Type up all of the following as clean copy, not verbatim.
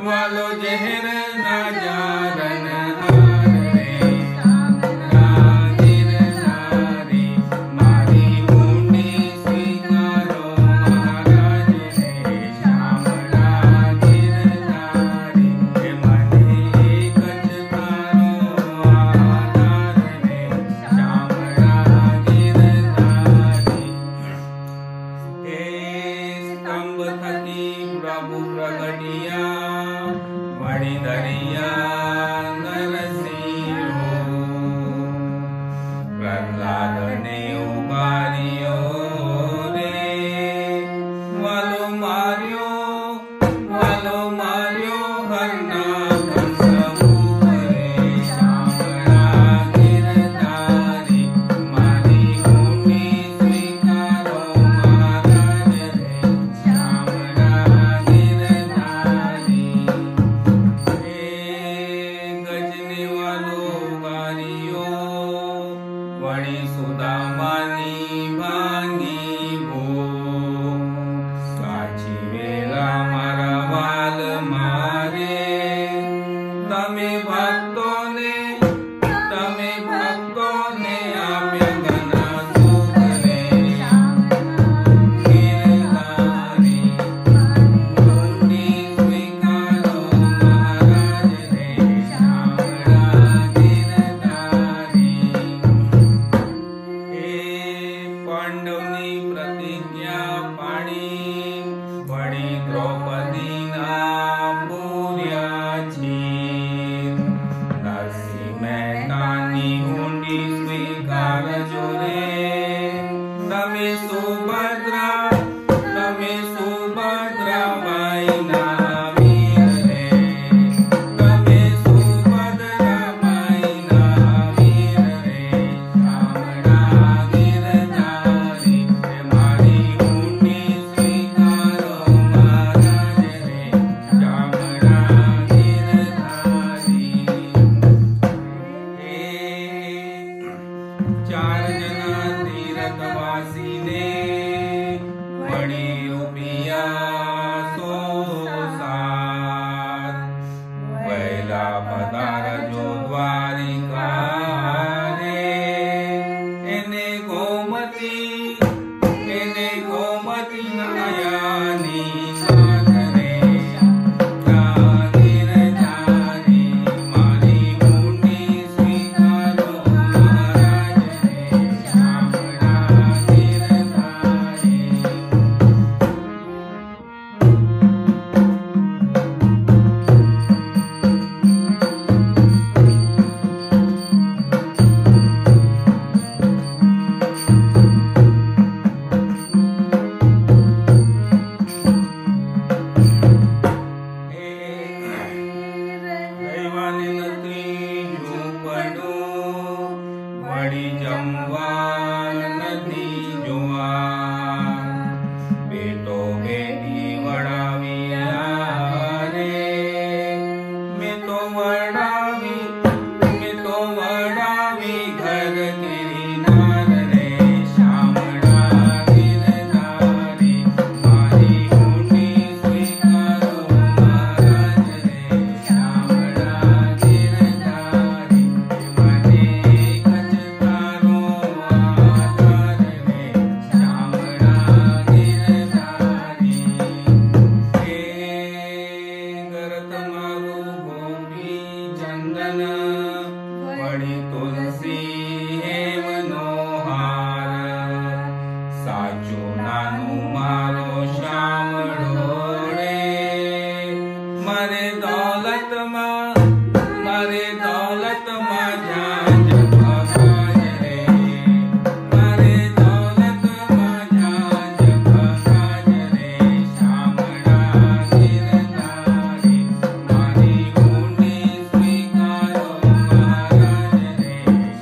वालो जहर ना जारन हार रे शामळागीर नारी मारी ऊंडी स्वीकारो महाराज रे शामळागीर नारी हे મને એક જ તારો આધાર રે શામળાગીર નારી हे स्तंभ थकी प्रभु प्रगटिया वड़ी दरिया नरसिंहो प्रहलाद ने उगारियो रे वालो मारियो हरना कंसमुख रे शामळागीर नारी मारी ऊंडी स्वीकारो महाराज रे शामळागीर नारी हे गजने वालो गारियो वणी सुदामानी भांगी भो साची वेला मारा वाल मारे तमे भक्तोने आप्या घना सुख रे शामळागीर नारी ऊंडी स्वीकारो महाराज रे शामळागीर नारी हे पांडवनी प्रतिज्ञा पाणी वडी द्रौपदीना बोल्याची नरसिंह मेहतानी ऊंडी स्वीकारजो रे तमे सुभद्रा बाईना वीर रे तमे सुभद्रा बाईना वीर रे शामळागीर नारी हे मारी ऊंडी स्वीकारो महाराज रे शामळागीर नारी हे चार जना तीर्थवासी ने वडी रुपिया 100 वैला पधारजो द्वारिका रे एने गोमती नयानी नाथ रे शामळागीर नारी मारी ऊंडी स्वीकारो महाराज रे शामळागीर नारी दैवाने त्रीजू पडू वडी जमवा नदी जोवा बेटो बेटी वडाविया रे मैं तो वडावी घर गिरिनार रे शामळागीर नारी मारी ऊंडी स्वीकारो महाराज रे शामळागीर नारी મને એક જ તારો આધાર રે શામળાગીર નારી हे गरत मारू गोपी चंदन वडी तुलसी हेम मनोहार साचो नानु मारो शामळो रे मारे दौलत मा जाज भगाज रे मारे दौलत मा जाज भगाज रे शामळागीर नारी मारी ऊंडी स्वीकारो महाराज रे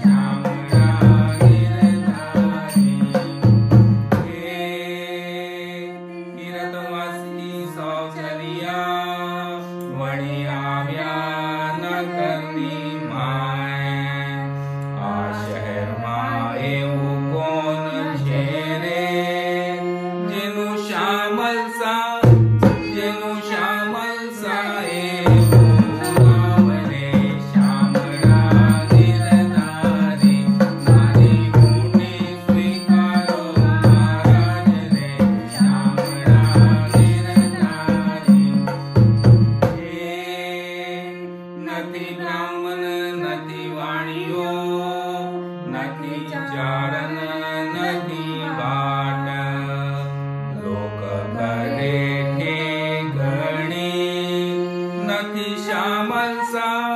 शामळागीर नारी हे तीर्थवासी सौचर्या वडी આવ્યા નગરની માય આ શહેરમાં એવું કોણ છે રે જેનું શામલ સા એ નથી શ્યામલ સા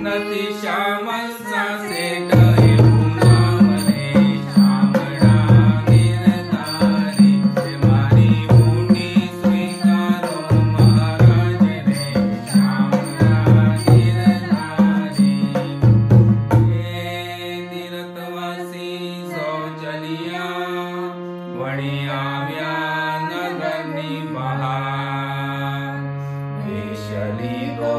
નથી શ્યામલ સા શેઠ એવું નામ રે શામળા ગિરધારી મારી મોટી સ્વીકારો મહારાજ રે શામળા ગિરધારી તીર્થવાસી સૌ ચલિયા વળી આવ્યા નગરની બહાર લીધો